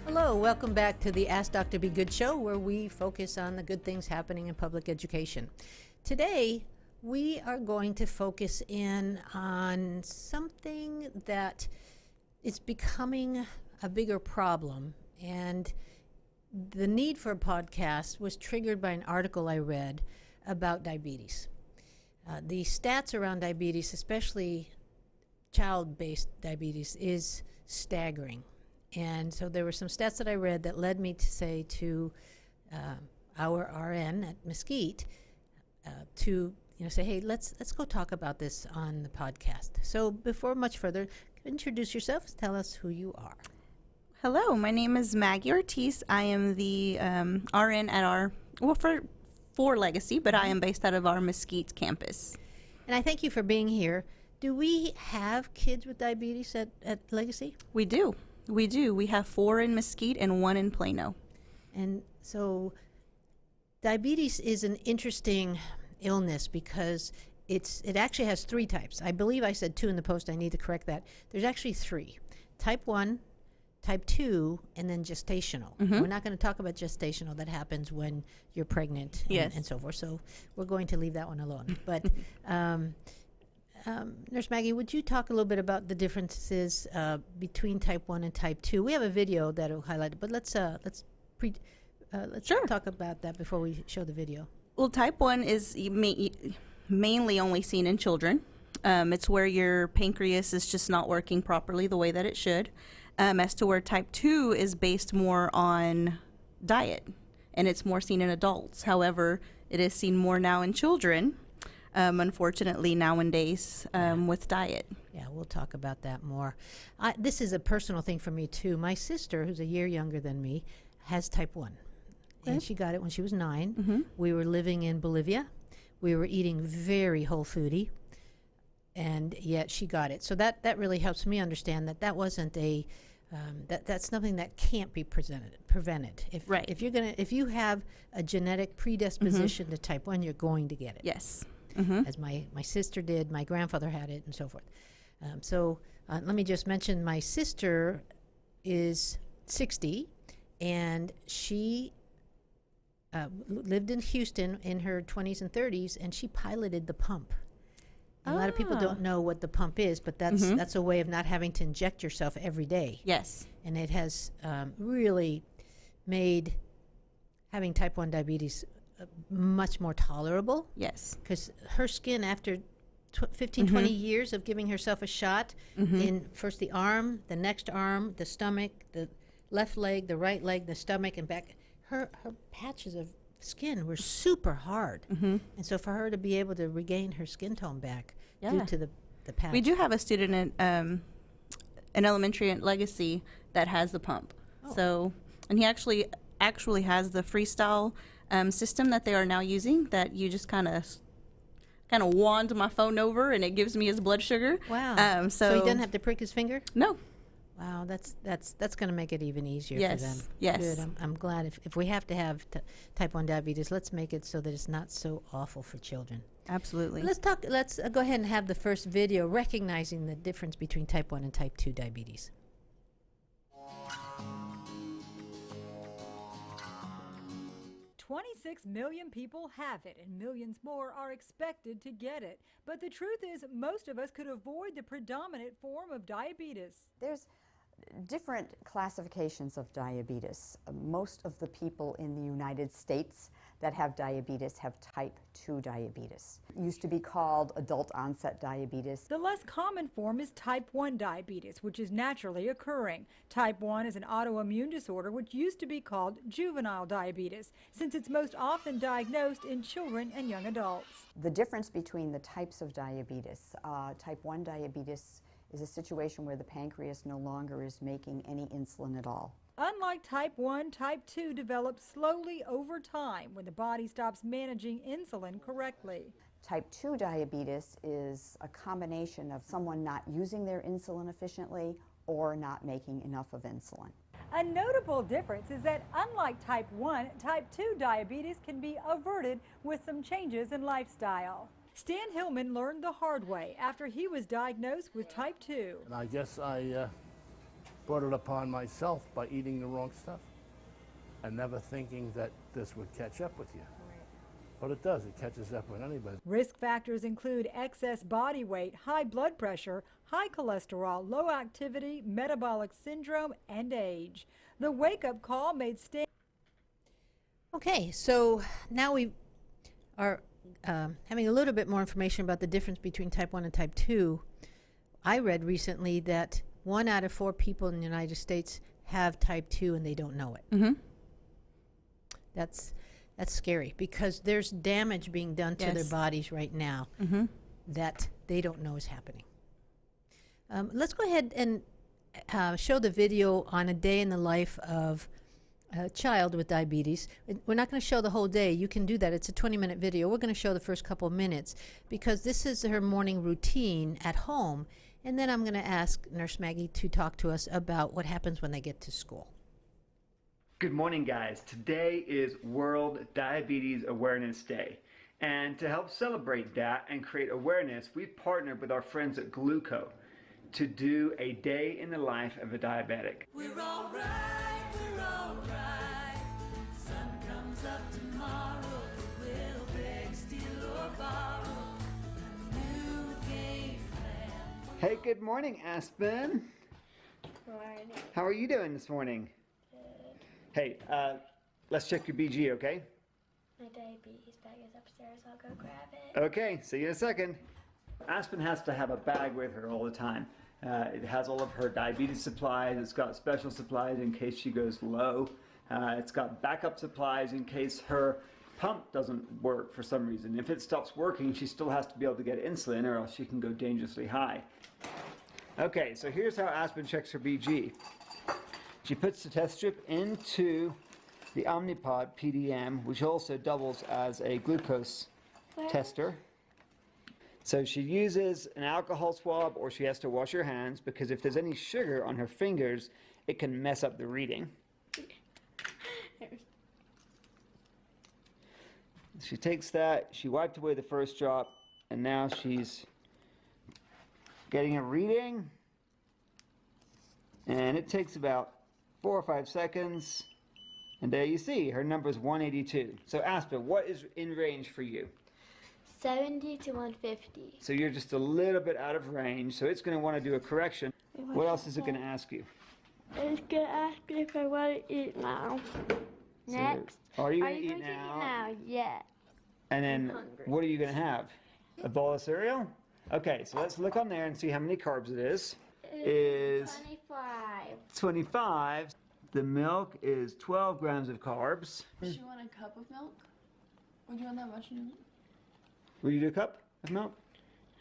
Hello, welcome back to the Ask Dr. Be Good show, where we focus on the good things happening in public education. Today, we are going to focus in on something that is becoming a bigger problem, and the need for a podcast was triggered by an article I read about diabetes. The stats around diabetes, especially child-based diabetes, is staggering. And so there were some stats that I read that led me to say to our RN at Mesquite to say, hey, let's go talk about this on the podcast. So before much further, introduce yourself. Tell us who you are. Hello, my name is Maggie Ortiz. I am the RN at for Legacy, but I am based out of our Mesquite campus. And I thank you for being here. Do we have kids with diabetes at Legacy? We do. We do. We have 4 in Mesquite and 1 in Plano. And so diabetes is an interesting illness because it actually has 3 types. I believe I said 2 in the post. I need to correct that. There's actually 3. Type 1, type 2, and then gestational. Mm-hmm. We're not going to talk about gestational. That happens when you're pregnant and so forth. So we're going to leave that one alone. But Nurse Maggie, would you talk a little bit about the differences between type 1 and type 2? We have a video that will highlight it, but let's Sure. talk about that before we show the video. Well, type 1 is mainly only seen in children. It's where your pancreas is just not working properly the way that it should. As to where type 2 is based more on diet, and it's more seen in adults. However, it is seen more now in children. Unfortunately, nowadays, with diet. Yeah, we'll talk about that more. This is a personal thing for me, too. My sister, who's a year younger than me, has type 1. Okay. And she got it when she was 9. Mm-hmm. We were living in Bolivia. We were eating very whole foody, and yet she got it. So that really helps me understand that wasn't that's something that can't be prevented. If you have a genetic predisposition to type 1, you're going to get it. Yes. Mm-hmm. As my sister did, my grandfather had it, and so forth. Let me just mention my sister is 60, and she lived in Houston in her 20s and 30s, and she piloted the pump. A lot of people don't know what the pump is, but that's a way of not having to inject yourself every day. Yes. And it has really made having type 1 diabetes much more tolerable. Yes. Because her skin, after 15, 20 years of giving herself a shot in first the arm, the next arm, the stomach, the left leg, the right leg, the stomach, and back, her patches of skin were super hard. And so for her to be able to regain her skin tone back due to the patch. We do have a student in an elementary at Legacy that has the pump. So, and he actually has the freestyle system that they are now using, that you just kind of wand my phone over and it gives me his blood sugar. Wow. So he doesn't have to prick his finger? No. Wow, that's going to make it even easier for them. Yes. Good. I'm glad. If we have to have type 1 diabetes, let's make it so that it's not so awful for children. Absolutely. Let's go ahead and have the first video recognizing the difference between type 1 and type 2 diabetes. 26 million people have it, and millions more are expected to get it. But the truth is, most of us could avoid the predominant form of diabetes. There's different classifications of diabetes. Most of the people in the United States that have diabetes have type 2 diabetes. It used to be called adult onset diabetes. The less common form is type 1 diabetes, which is naturally occurring. Type 1 is an autoimmune disorder which used to be called juvenile diabetes, since it's most often diagnosed in children and young adults. The difference between the types of diabetes, type 1 diabetes is a situation where the pancreas no longer is making any insulin at all. Unlike type 1, type 2 develops slowly over time when the body stops managing insulin correctly. Type 2 diabetes is a combination of someone not using their insulin efficiently or not making enough of insulin. A notable difference is that unlike type 1, type 2 diabetes can be averted with some changes in lifestyle. Stan Hillman learned the hard way after he was diagnosed with type 2. And I guess I brought it upon myself by eating the wrong stuff and never thinking that this would catch up with you. But it does, it catches up with anybody. Risk factors include excess body weight, high blood pressure, high cholesterol, low activity, metabolic syndrome, and age. The wake-up call made Stan. Okay, so now we are having a little bit more information about the difference between type 1 and type 2. I read recently that 1 out of 4 people in the United States have type 2 and they don't know it. Mm-hmm. That's scary because there's damage being done to their bodies right now that they don't know is happening. Let's go ahead and show the video on a day in the life of a child with diabetes. We're not going to show the whole day. You can do that. It's a 20-minute video. We're going to show the first couple of minutes because this is her morning routine at home. And then I'm going to ask Nurse Maggie to talk to us about what happens when they get to school. Good morning, guys. Today is World Diabetes Awareness Day. And to help celebrate that and create awareness, we've partnered with our friends at Gluco to do a day in the life of a diabetic. We're all right, we're all right. Sun comes up tomorrow, we'll beg, steal or borrow a new game plan. Hey, good morning, Aspen. Morning. How are you doing this morning? Hey, let's check your BG, okay? My diabetes bag is upstairs. I'll go grab it. Okay, see you in a second. Aspen has to have a bag with her all the time. It has all of her diabetes supplies. It's got special supplies in case she goes low. It's got backup supplies in case her pump doesn't work for some reason. If it stops working, she still has to be able to get insulin or else she can go dangerously high. Okay, so here's how Aspen checks her BG. She puts the test strip into the Omnipod PDM, which also doubles as a glucose tester. So she uses an alcohol swab or she has to wash her hands because if there's any sugar on her fingers, it can mess up the reading. She takes that, she wiped away the first drop, and now she's getting a reading. And it takes about 4 or 5 seconds. And there you see, her number is 182. So Aspen, what is in range for you? 70 to 150. So you're just a little bit out of range, so it's going to want to do a correction. What else is it going to ask you? It's going to ask me if I want to eat now. Next. So, are you Are going to you eat going to now? eat now? Yeah. And then hungry. what are you going to have? A bowl of cereal? Okay, so let's look on there and see how many carbs it is. Is 25. 25. The milk is 12 grams of carbs. Does she want a cup of milk? Would you want that much milk? Will you do a cup of milk?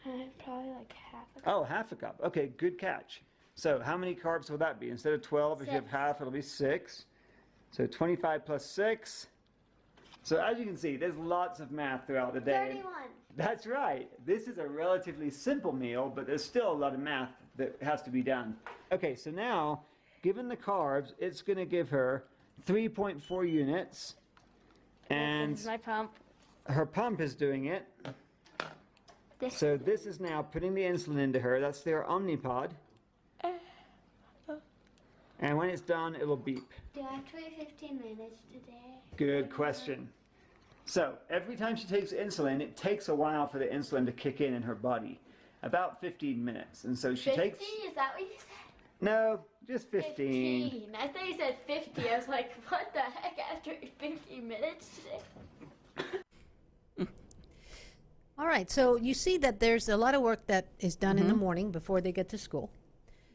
Probably like half a cup. Oh, half a cup. Okay, good catch. So how many carbs will that be? Instead of 12, if you have 6. half, it'll be 6. So 25 plus 6. So as you can see, there's lots of math throughout the day. 31. That's right. This is a relatively simple meal, but there's still a lot of math that has to be done. Okay, so now, given the carbs, it's going to give her 3.4 units. And This is my pump. her pump is doing it. So this is now putting the insulin into her. That's their Omnipod. And when it's done, it'll beep. Do I have to wait 15 minutes today? Good question. So every time she takes insulin, it takes a while for the insulin to kick in her body. About 15 minutes. And so she 50? takes... Is that what you said? No, just 15. I thought you said 50. I was like, what the heck? After 15 minutes today? All right, so you see that there's a lot of work that is done in the morning before they get to school.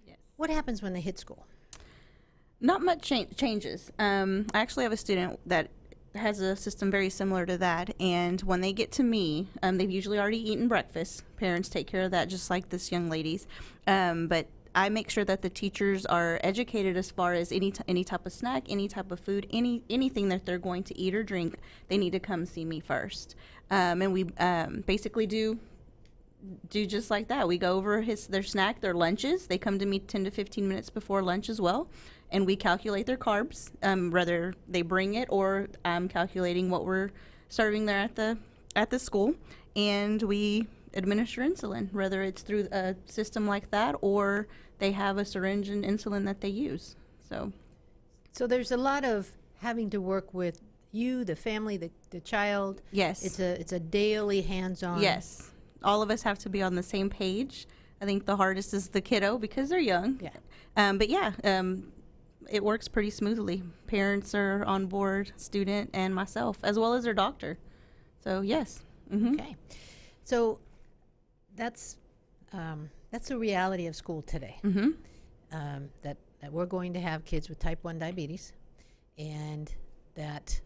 Yes. What happens when they hit school? Not much changes. I actually have a student that has a system very similar to that, and when they get to me, they've usually already eaten breakfast. Parents take care of that, just like this young lady's. But I make sure that the teachers are educated as far as any type of snack, any type of food, anything that they're going to eat or drink. They need to come see me first, and we basically do just like that. We go over their snack, their lunches. They come to me 10 to 15 minutes before lunch as well, and we calculate their carbs, whether they bring it or I'm calculating what we're serving there at the school, and we administer insulin, whether it's through a system like that or they have a syringe and insulin that they use. So there's a lot of having to work with you, the family, the child. Yes. It's a daily hands-on. Yes. All of us have to be on the same page. I think the hardest is the kiddo because they're young. Yeah. But yeah, it works pretty smoothly. Parents are on board, student and myself, as well as their doctor. So yes. Mm-hmm. Okay. So that's the reality of school today. Mm-hmm. That we're going to have kids with type 1 diabetes, and that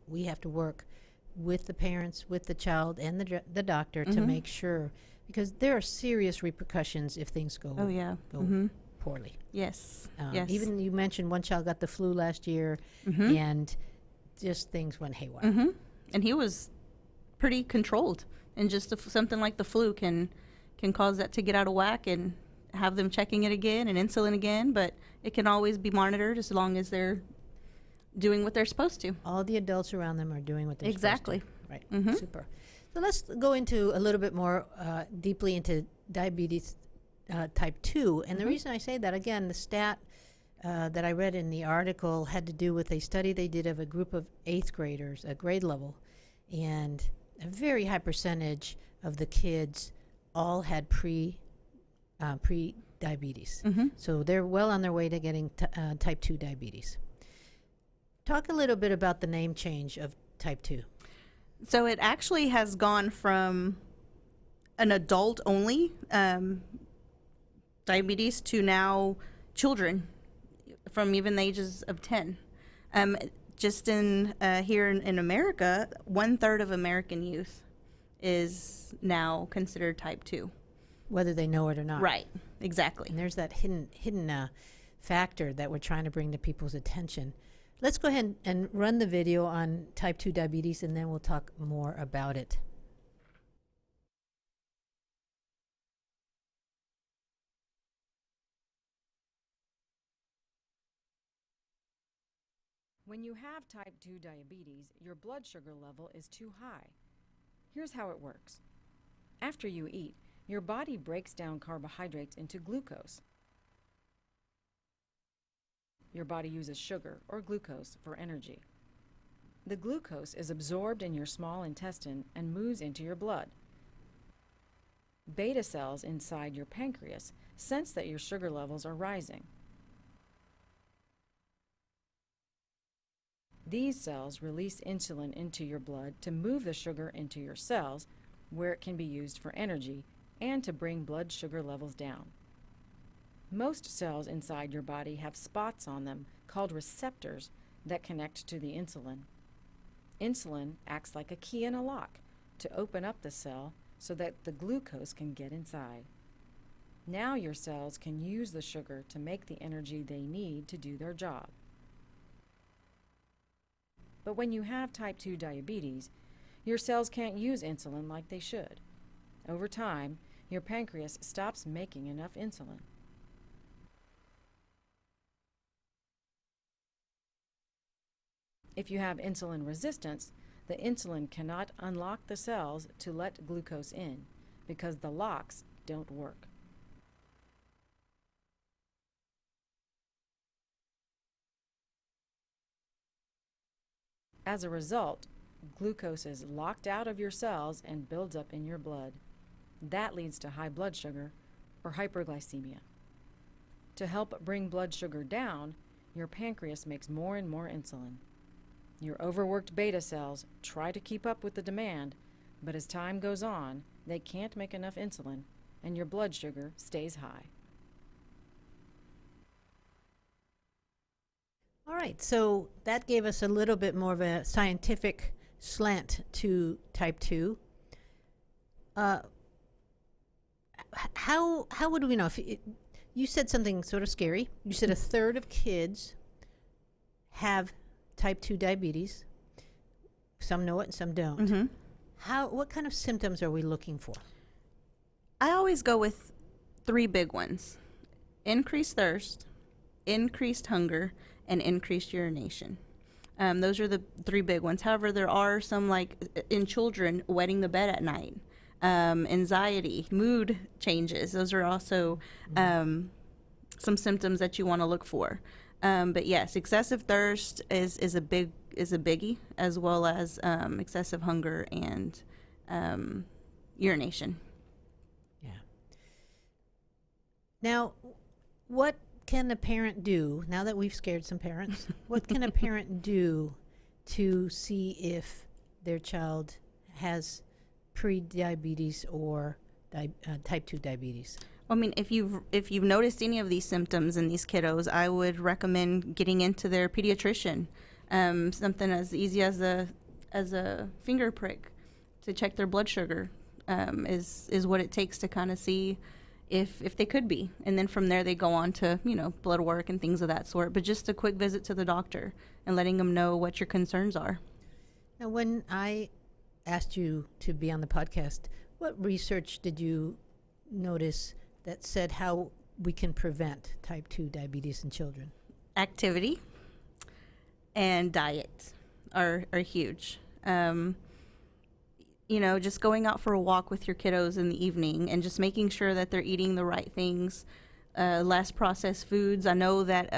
we have to work with the parents, with the child, and the doctor to make sure, because there are serious repercussions if things go poorly. Yes. Yes. Even you mentioned one child got the flu last year, and just things went haywire. Mm-hmm. And he was pretty controlled, and just something like the flu can cause that to get out of whack and have them checking it again and insulin again, but it can always be monitored as long as they're doing what they're supposed to. All the adults around them are doing what they're Exactly. supposed to. Right. Super. So let's go into a little bit more deeply into diabetes type 2. And the reason I say that, again, the stat that I read in the article had to do with a study they did of a group of 8th graders, a grade level, and a very high percentage of the kids all had pre-diabetes. So they're well on their way to getting type 2 diabetes. Talk a little bit about the name change of type 2. So it actually has gone from an adult only diabetes to now children from even the ages of 10. Just in here in America, 1/3 of American youth is now considered type 2. Whether they know it or not. Right, exactly. And there's that hidden factor that we're trying to bring to people's attention. Let's go ahead and run the video on type 2 diabetes, and then we'll talk more about it. When you have type 2 diabetes, your blood sugar level is too high. Here's how it works. After you eat, your body breaks down carbohydrates into glucose. Your body uses sugar or glucose for energy. The glucose is absorbed in your small intestine and moves into your blood. Beta cells inside your pancreas sense that your sugar levels are rising. These cells release insulin into your blood to move the sugar into your cells, where it can be used for energy and to bring blood sugar levels down. Most cells inside your body have spots on them called receptors that connect to the insulin. Insulin acts like a key in a lock to open up the cell so that the glucose can get inside. Now your cells can use the sugar to make the energy they need to do their job. But when you have type 2 diabetes, your cells can't use insulin like they should. Over time, your pancreas stops making enough insulin. If you have insulin resistance, the insulin cannot unlock the cells to let glucose in because the locks don't work. As a result, glucose is locked out of your cells and builds up in your blood. That leads to high blood sugar or hyperglycemia. To help bring blood sugar down, your pancreas makes more and more insulin. Your overworked beta cells try to keep up with the demand, but as time goes on, they can't make enough insulin, and your blood sugar stays high. All right, so that gave us a little bit more of a scientific slant to type 2. How would we know? you said something sort of scary. You said a third of kids have type 2 diabetes. Some know it and some don't. What kind of symptoms are we looking for? I always go with 3 big ones: increased thirst, increased hunger, and increased urination. Those are the 3 big ones. However, there are some, like in children, wetting the bed at night, anxiety, mood changes. Those are also some symptoms that you want to look for. But yes, excessive thirst is a biggie, as well as excessive hunger and urination. Yeah. Now, what can a parent do, now that we've scared some parents, what can a parent do to see if their child has pre-diabetes or type 2 diabetes? I mean, if you've noticed any of these symptoms in these kiddos, I would recommend getting into their pediatrician. Something as easy as a finger prick to check their blood sugar is what it takes to kind of see if they could be. And then from there they go on to, blood work and things of that sort. But just a quick visit to the doctor and letting them know what your concerns are. Now, when I asked you to be on the podcast, what research did you notice that said how we can prevent type 2 diabetes in children? Activity and diet are huge. Just going out for a walk with your kiddos in the evening and just making sure that they're eating the right things, less processed foods. I know that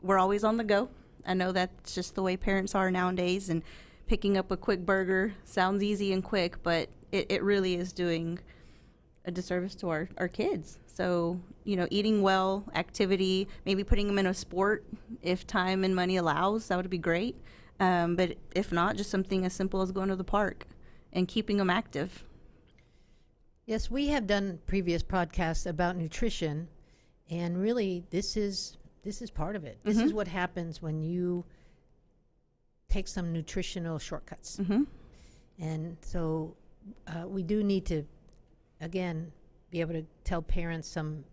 we're always on the go. I know that's just the way parents are nowadays, and picking up a quick burger sounds easy and quick, but it really is doing a disservice to our kids. So, eating well, activity, maybe putting them in a sport if time and money allows, that would be great. But if not, just something as simple as going to the park and keeping them active. Yes, we have done previous podcasts about nutrition, and really this is part of it. This is what happens when you take some nutritional shortcuts. And so we do need to, again, be able to tell parents some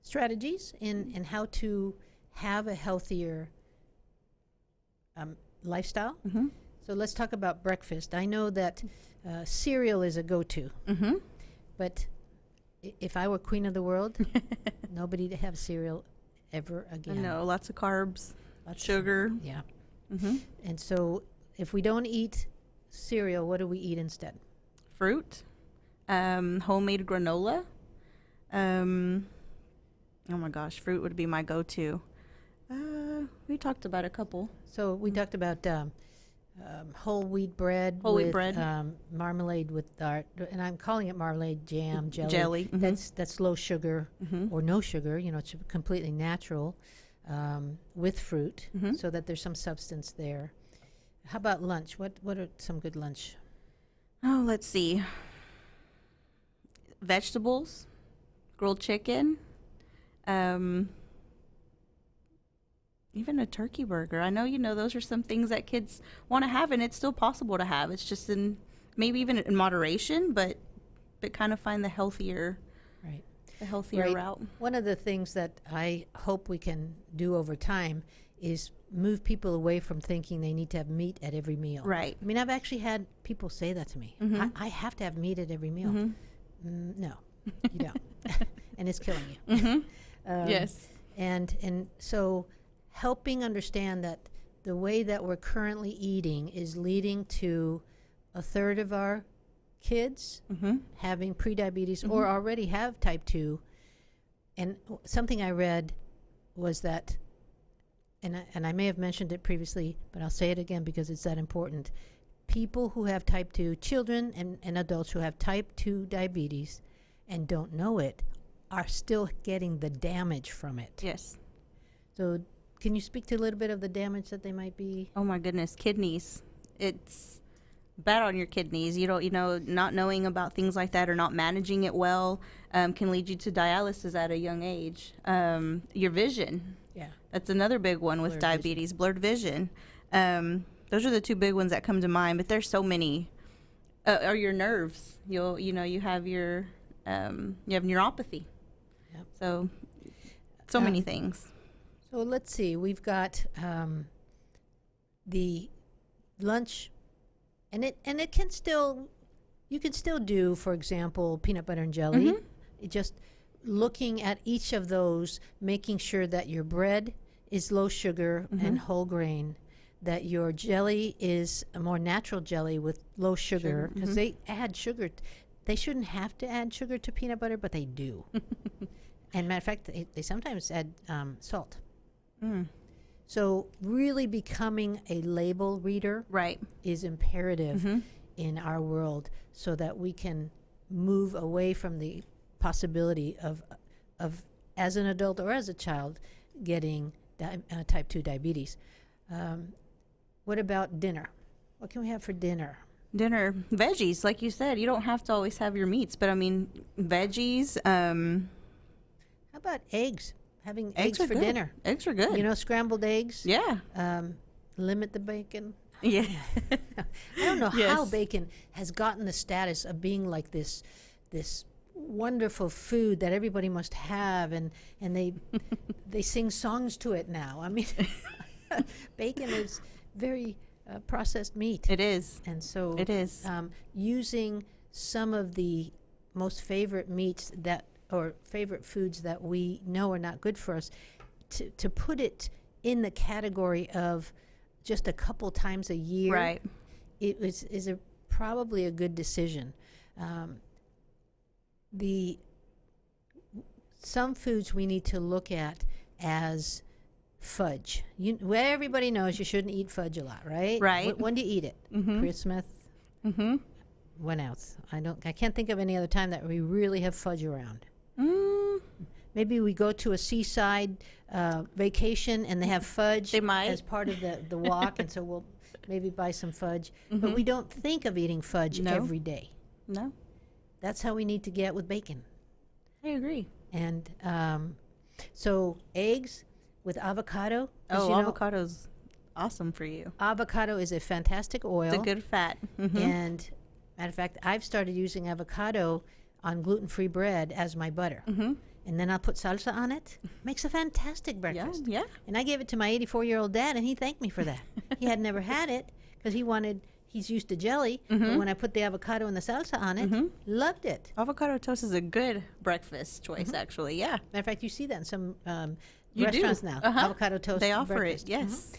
strategies in how to have a healthier lifestyle. So let's talk about breakfast. I know that cereal is a go-to, but if I were queen of the world, nobody to have cereal ever again. No, lots of carbs, sugar. Yeah. And so if we don't eat cereal, what do we eat instead? Fruit, homemade granola. Oh my gosh, fruit would be my go-to. We talked about a couple. So we talked about whole wheat bread, marmalade with and I'm calling it marmalade, jam, jelly. That's low sugar or no sugar. It's completely natural, with fruit, so that there's some substance there. How about lunch? What are some good lunch? Oh, let's see. Vegetables, grilled chicken, even a turkey burger. I know, those are some things that kids want to have, and it's still possible to have. It's just maybe even in moderation, but kind of find the healthier route. One of the things that I hope we can do over time is move people away from thinking they need to have meat at every meal. Right. I mean, I've actually had people say that to me. I have to have meat at every meal. No, you don't. And it's killing you. Yes. And so helping understand that the way that we're currently eating is leading to a third of our kids having prediabetes or already have type 2. And something I read was that, and I may have mentioned it previously, but I'll say it again because it's that important. People who have type 2, children and adults who have type 2 diabetes and don't know it, are still getting the damage from it. Yes. So can you speak to a little bit of the damage that they might be? Oh my goodness, kidneys. It's bad on your kidneys. Not knowing about things like that or not managing it well can lead you to dialysis at a young age. Your vision. Yeah. That's another big one with diabetes, blurred vision. Those are the 2 big ones that come to mind, but there's so many. Or your nerves. You have your You have neuropathy. Yep. So many things. So let's see. We've got the lunch, and it can still, you can still do, for example, peanut butter and jelly. It just looking at each of those, making sure that your bread is low sugar and whole grain, that your jelly is a more natural jelly with low sugar, because they add sugar. They shouldn't have to add sugar to peanut butter, but they do. And matter of fact, they sometimes add salt. So really becoming a label reader is imperative in our world, so that we can move away from the possibility of as an adult or as a child getting type 2 diabetes. What about dinner? What can we have for dinner? Dinner, veggies, like you said. You don't have to always have your meats, but I mean, veggies. How about eggs? Having eggs for good. dinner. Eggs are good. You know, scrambled eggs. Yeah. Limit the bacon. Yeah. I don't know how bacon has gotten the status of being like this wonderful food that everybody must have, and they they sing songs to it now. I mean, bacon is very processed meat. It is. And so it is. Using some of the most favorite meats or favorite foods that we know are not good for us, to put it in the category of just a couple times a year, is probably a good decision. Some foods we need to look at as fudge. Everybody knows you shouldn't eat fudge a lot, right? Right. When do you eat it? Christmas. When else? I can't think of any other time that we really have fudge around. Maybe we go to a seaside vacation and they have fudge as part of the walk, and so we'll maybe buy some fudge. But we don't think of eating fudge every day. No. That's how we need to get with bacon. I agree. And so eggs with avocado. Oh, avocado's awesome for you. Avocado is a fantastic oil. It's a good fat. And matter of fact, I've started using avocado on gluten-free bread as my butter. And then I'll put salsa on it. Makes a fantastic breakfast. Yeah. And I gave it to my 84-year-old dad, and he thanked me for that. He had never had it because he's used to jelly. But when I put the avocado and the salsa on it, loved it. Avocado toast is a good breakfast choice, actually. Yeah. Matter of fact, you see that in some restaurants now. Avocado toast. They offer breakfast. it, yes.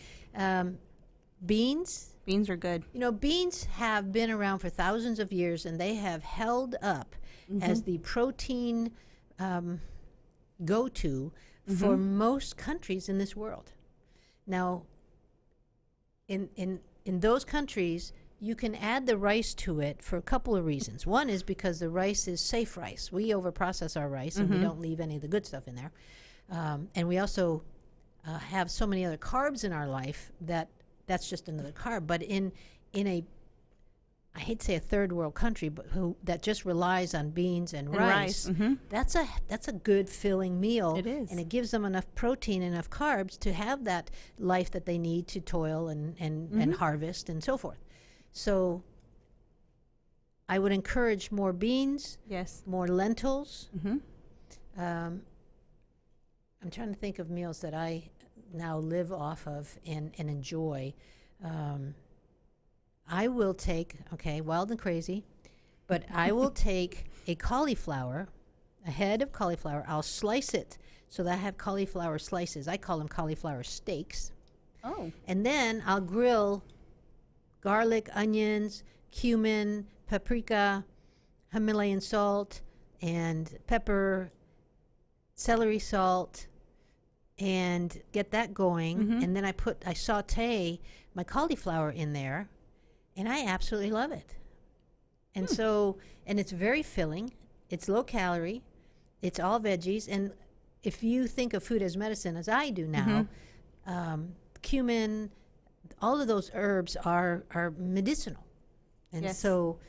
Beans. Beans are good. You know, beans have been around for thousands of years, and they have held up as the protein go-to for most countries in this world. Now, in those countries, you can add the rice to it for a couple of reasons. One is because the rice is safe rice. We overprocess our rice, and we don't leave any of the good stuff in there. And we also have so many other carbs in our life that's just another carb. But in a, I hate to say a third world country, but that just relies on beans and rice. That's a good filling meal. It is. And it gives them enough protein, enough carbs to have that life that they need to toil and harvest and so forth. So I would encourage more beans, more lentils. I'm trying to think of meals that I now live off of and enjoy. I will take, wild and crazy, but I will take a head of cauliflower. I'll slice it so that I have cauliflower slices. I call them cauliflower steaks. Oh. And then I'll grill garlic, onions, cumin, paprika, Himalayan salt, and pepper, celery salt, and get that going. And then I saute my cauliflower in there, and I absolutely love it. And so, and it's very filling. It's low calorie. It's all veggies. And if you think of food as medicine, as I do now, cumin, all of those herbs are medicinal. And so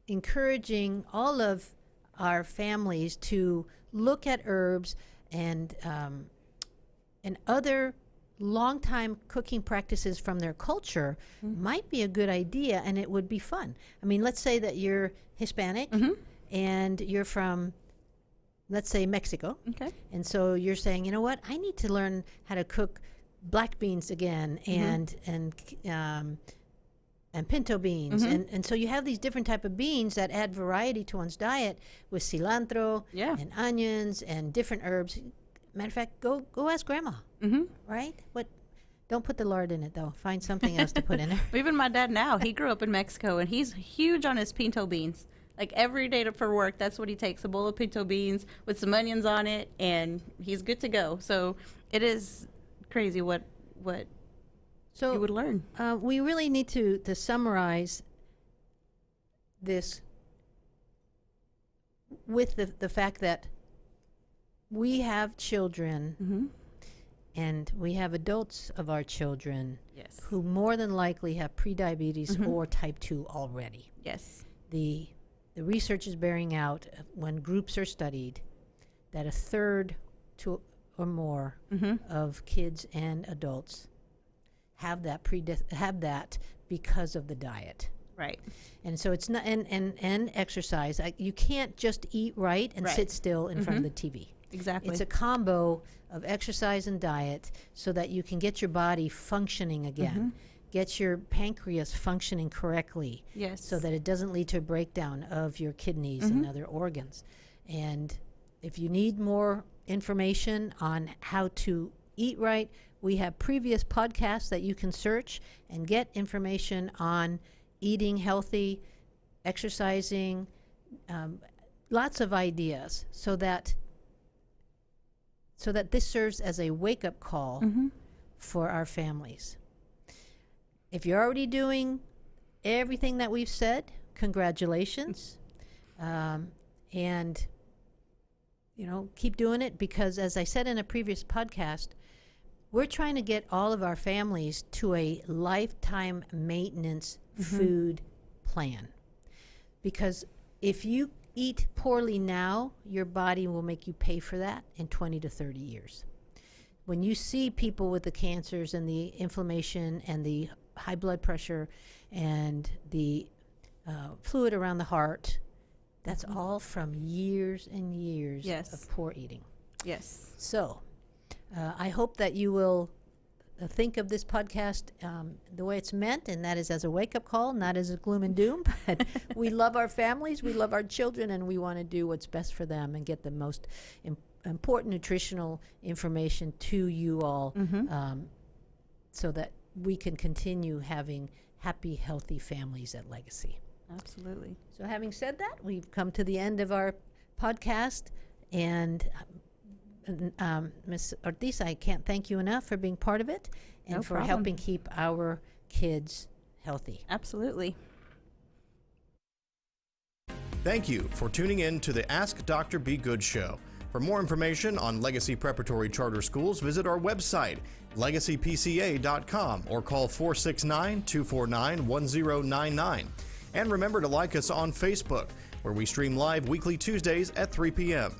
encouraging all of our families to look at herbs and other long-time cooking practices from their culture might be a good idea, and it would be fun. I mean, let's say that you're Hispanic and you're from, let's say, Mexico. Okay. And so you're saying, you know what, I need to learn how to cook black beans again, and pinto beans. And so you have these different type of beans that add variety to one's diet with cilantro and onions and different herbs. Matter of fact, go ask Grandma, right? Don't put the lard in it, though. Find something else to put in there. Even my dad now, he grew up in Mexico, and he's huge on his pinto beans. Like every day for work, that's what he takes, a bowl of pinto beans with some onions on it, and he's good to go. So it is crazy what you would learn. We really need to summarize this with the fact that we have children and we have adults of our children who more than likely have prediabetes or type 2 already. Yes. The research is bearing out when groups are studied that a third to or more of kids and adults have that because of the diet. Right. And so it's not and exercise. You can't just eat right and sit still in front of the TV. Exactly. It's a combo of exercise and diet so that you can get your body functioning again. Get your pancreas functioning correctly. Yes. So that it doesn't lead to a breakdown of your kidneys and other organs. And if you need more information on how to eat right, we have previous podcasts that you can search and get information on eating healthy, exercising, lots of ideas so that this serves as a wake-up call for our families. If you're already doing everything that we've said, congratulations. And, keep doing it because, as I said in a previous podcast, we're trying to get all of our families to a lifetime maintenance food plan. Because if you eat poorly now, your body will make you pay for that in 20 to 30 years. When you see people with the cancers and the inflammation and the high blood pressure and the fluid around the heart, that's all from years and years of poor eating. Yes. So I hope that you will think of this podcast the way it's meant, and that is as a wake-up call, not as a gloom and doom. But we love our families, we love our children, and we want to do what's best for them and get the most important nutritional information to you all so that we can continue having happy, healthy families at Legacy. Absolutely. So having said that, we've come to the end of our podcast, and Ms. Ortiz, I can't thank you enough for being part of it and No for problem. helping keep our kids healthy. Absolutely. Thank you for tuning in to the Ask Dr. Be Good show. For more information on Legacy Preparatory Charter Schools, visit our website, legacypca.com, or call 469-249-1099. And remember to like us on Facebook, where we stream live weekly Tuesdays at 3 p.m.